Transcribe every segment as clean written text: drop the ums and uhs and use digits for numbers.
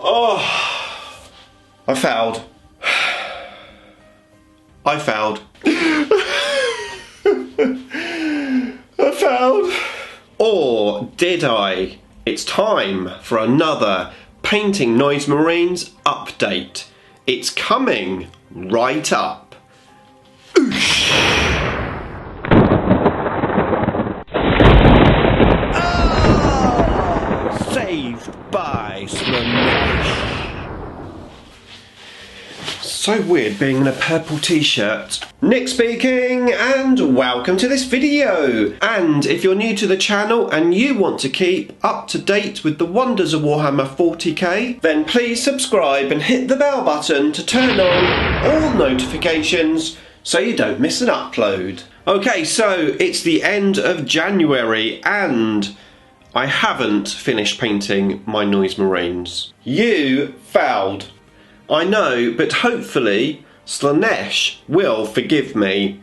Oh, I failed. I failed. I failed. Or did I? It's time for another Painting Noise Marines update. It's coming right up. Oosh. Oh, saved by Slaanesh. So weird being in a purple t-shirt. Nick speaking, and welcome to this video. And if you're new to the channel and you want to keep up to date with the Wonders of Warhammer 40k, then please subscribe and hit the bell button to turn on all notifications so you don't miss an upload. Okay, so it's the end of January and I haven't finished painting my Noise Marines. You failed. I know, but hopefully Slaanesh will forgive me.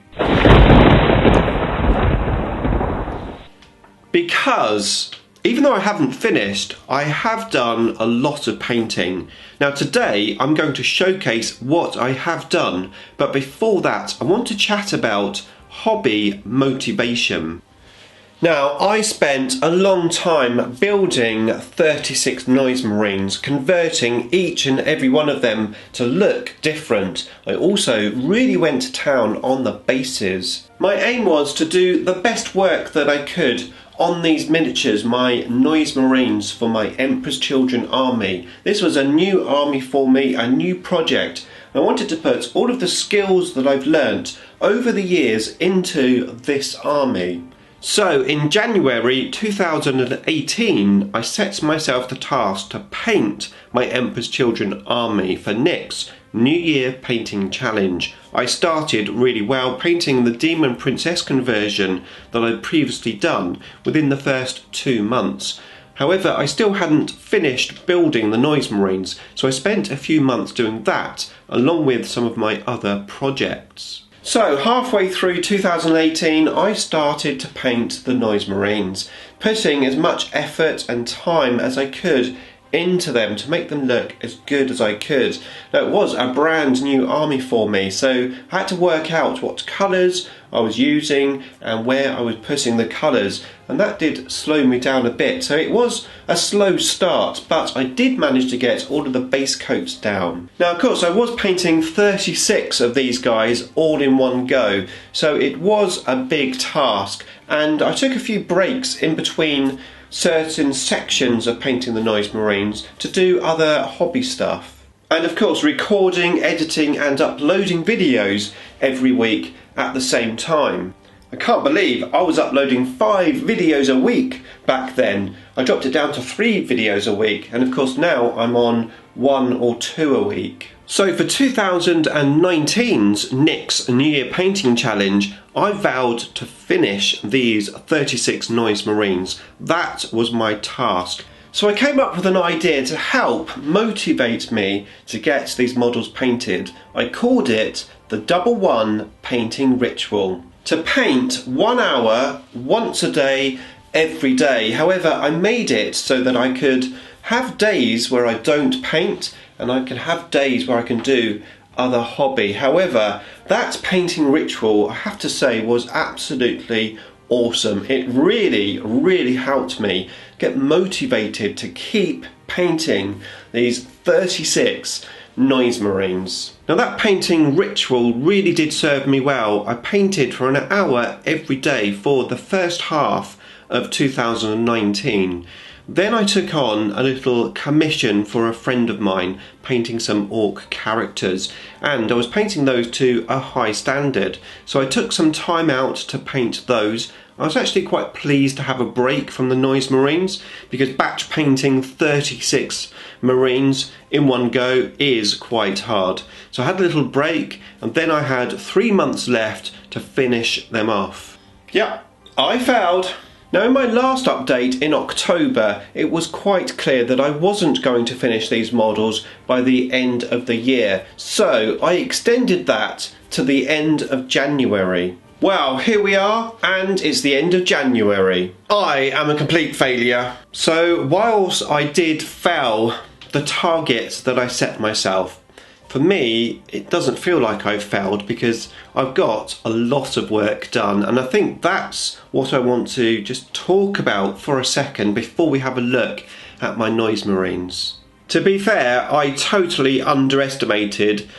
Because even though I haven't finished, I have done a lot of painting. Now today I'm going to showcase what I have done, but before that I want to chat about hobby motivation. Now, I spent a long time building 36 Noise Marines, converting each and every one of them to look different. I also really went to town on the bases. My aim was to do the best work that I could on these miniatures, my Noise Marines for my Emperor's Children army. This was a new army for me, a new project. I wanted to put all of the skills that I've learnt over the years into this army. So in January 2018 I set myself the task to paint my Emperor's Children army for Nick's New Year painting challenge. I started really well painting the Demon Princess conversion that I'd previously done within the first 2 months. However, I still hadn't finished building the Noise Marines, so I spent a few months doing that along with some of my other projects. So halfway through 2018 I started to paint the Noise Marines, putting as much effort and time as I could into them to make them look as good as I could. Now it was a brand new army for me, so I had to work out what colours I was using and where I was putting the colours, and that did slow me down a bit. So it was a slow start, but I did manage to get all of the base coats down. Now of course I was painting 36 of these guys all in one go, so it was a big task, and I took a few breaks in between certain sections of painting the Noise Marines to do other hobby stuff. And of course recording, editing and uploading videos every week at the same time. I can't believe I was uploading 5 videos a week back then. I dropped it down to 3 videos a week, and of course now I'm on 1 or 2 a week. So for 2019's Nick's New Year Painting Challenge, I vowed to finish these 36 Noise Marines. That was my task. So I came up with an idea to help motivate me to get these models painted. I called it the 1-1 Painting Ritual. To paint 1 hour, once a day, every day. However, I made it so that I could have days where I don't paint, and I can have days where I can do other hobby. However, that painting ritual, I have to say, was absolutely awesome. It really helped me get motivated to keep painting these 36 Noise Marines. Now that painting ritual really did serve me well. I painted for an hour every day for the first half of 2019. Then I took on a little commission for a friend of mine, painting some orc characters, and I was painting those to a high standard. So I took some time out to paint those. I was actually quite pleased to have a break from the Noise Marines, because batch painting 36 Marines in one go is quite hard. So I had a little break, and then I had 3 months left to finish them off. Yeah, I failed. Now in my last update in October, it was quite clear that I wasn't going to finish these models by the end of the year, so I extended that to the end of January. Well, here we are, and it's the end of January. I am a complete failure. So whilst I did fail the targets that I set myself. For me, it doesn't feel like I've failed because I've got a lot of work done, and I think that's what I want to just talk about for a second before we have a look at my noise marines. To be fair, I totally underestimated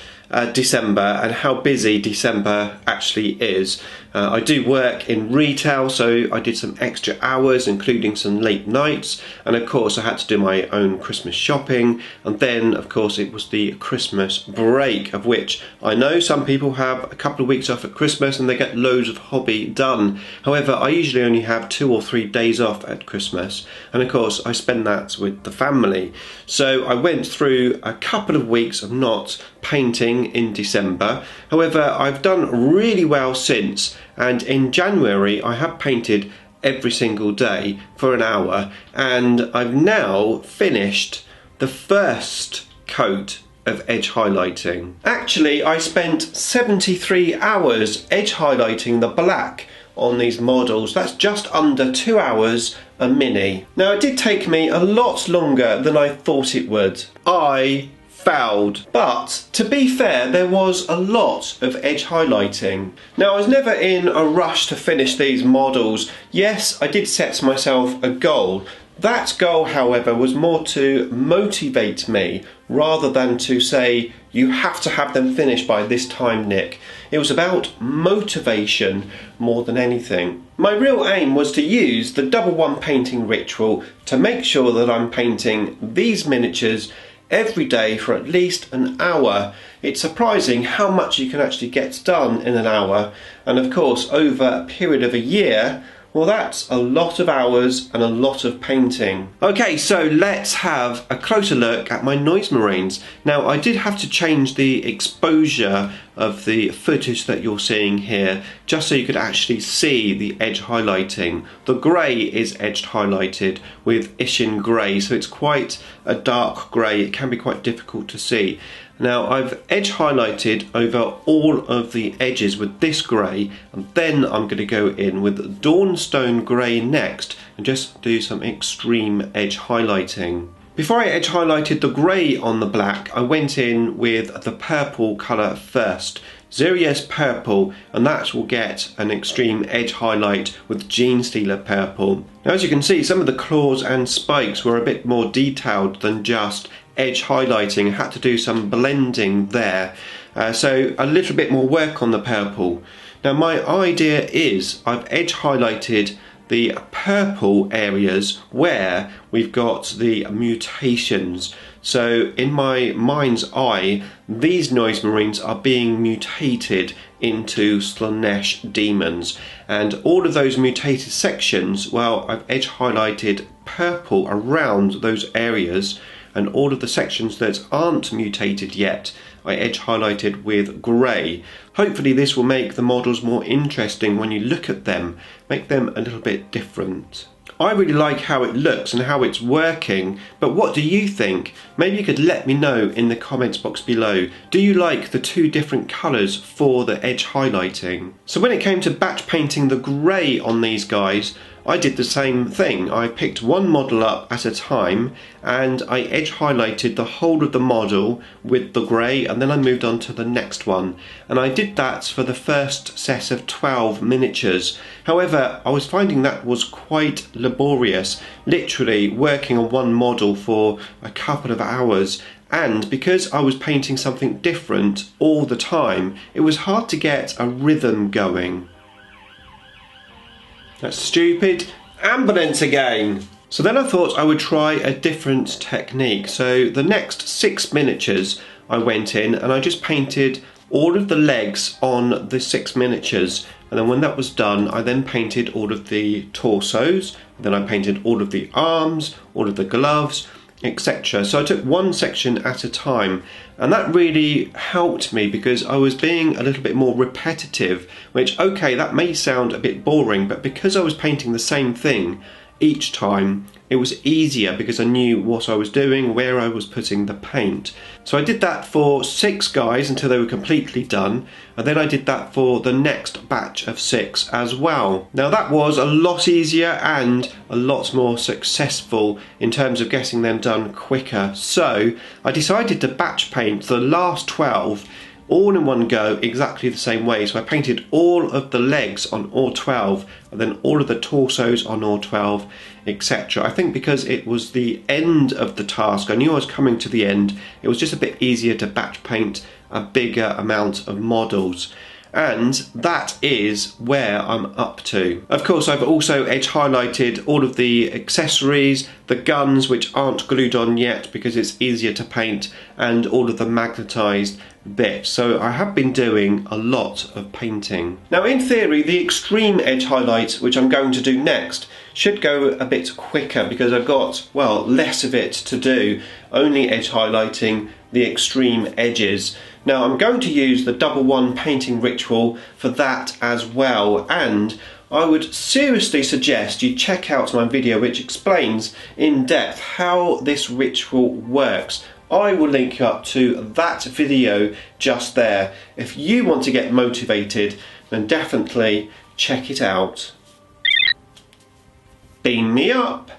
December and how busy December actually is. I do work in retail, so I did some extra hours, including some late nights, and of course I had to do my own Christmas shopping, and then of course it was the Christmas break, of which I know some people have a couple of weeks off at Christmas and they get loads of hobby done. However, I usually only have 2 or 3 days off at Christmas, and of course I spend that with the family. So I went through a couple of weeks of not painting in December. However, I've done really well since, and in January I have painted every single day for an hour, and I've now finished the first coat of edge highlighting. Actually, I spent 73 hours edge highlighting the black on these models. That's just under 2 hours a mini. Now, it did take me a lot longer than I thought it would. I failed, but to be fair, there was a lot of edge highlighting. Now, I was never in a rush to finish these models. Yes, I did set myself a goal. That goal, however, was more to motivate me rather than to say, you have to have them finished by this time, Nick. It was about motivation more than anything. My real aim was to use the double one painting ritual to make sure that I'm painting these miniatures every day for at least an hour. It's surprising how much you can actually get done in an hour, and of course over a period of a year, well, that's a lot of hours and a lot of painting. Okay, so let's have a closer look at my noise marines. Now, I did have to change the exposure of the footage that you're seeing here, just so you could actually see the edge highlighting. The grey is edged highlighted with Ishin grey, so it's quite a dark grey. It can be quite difficult to see. Now, I've edge highlighted over all of the edges with this grey, and then I'm going to go in with Dawnstone grey next and just do some extreme edge highlighting. Before I edge highlighted the grey on the black, I went in with the purple colour first. Xerius purple, and that will get an extreme edge highlight with Genestealer purple. Now, as you can see, some of the claws and spikes were a bit more detailed than just edge highlighting. I had to do some blending there, so a little bit more work on the purple. Now, my idea is I've edge highlighted the purple areas where we've got the mutations. So in my mind's eye, these noise marines are being mutated into Slaanesh demons, and all of those mutated sections, well, I've edge highlighted purple around those areas, and all of the sections that aren't mutated yet I edge highlighted with grey. Hopefully this will make the models more interesting when you look at them, make them a little bit different. I really like how it looks and how it's working, but what do you think? Maybe you could let me know in the comments box below. Do you like the 2 different colours for the edge highlighting? So when it came to batch painting the grey on these guys, I did the same thing. I picked one model up at a time and I edge highlighted the whole of the model with the grey, and then I moved on to the next one. And I did that for the first set of 12 miniatures. However, I was finding that was quite laborious, literally working on one model for a couple of hours. And because I was painting something different all the time, it was hard to get a rhythm going. That's stupid. Ambulance again. So then I thought I would try a different technique. So the next 6 miniatures I went in and I just painted all of the legs on the 6 miniatures. And then when that was done, I then painted all of the torsos. Then I painted all of the arms, all of the gloves, etc. So I took one section at a time, and that really helped me because I was being a little bit more repetitive, which, okay, that may sound a bit boring, but because I was painting the same thing each time, it was easier because I knew what I was doing, where I was putting the paint. So I did that for 6 guys until they were completely done, and then I did that for the next batch of 6 as well. Now that was a lot easier and a lot more successful in terms of getting them done quicker. So I decided to batch paint the last 12 all in one go, exactly the same way. So I painted all of the legs on all 12 and then all of the torsos on all 12, etc. I think because it was the end of the task, I knew I was coming to the end, it was just a bit easier to batch paint a bigger amount of models. And that is where I'm up to. Of course, I've also edge highlighted all of the accessories, the guns which aren't glued on yet because it's easier to paint, and all of the magnetized bits. So I have been doing a lot of painting. Now in theory, the extreme edge highlights, which I'm going to do next, should go a bit quicker because I've got, well, less of it to do, only edge highlighting the extreme edges. Now I'm going to use the double one painting ritual for that as well, and I would seriously suggest you check out my video which explains in depth how this ritual works. I will link you up to that video just there. If you want to get motivated, then definitely check it out. Beam me up!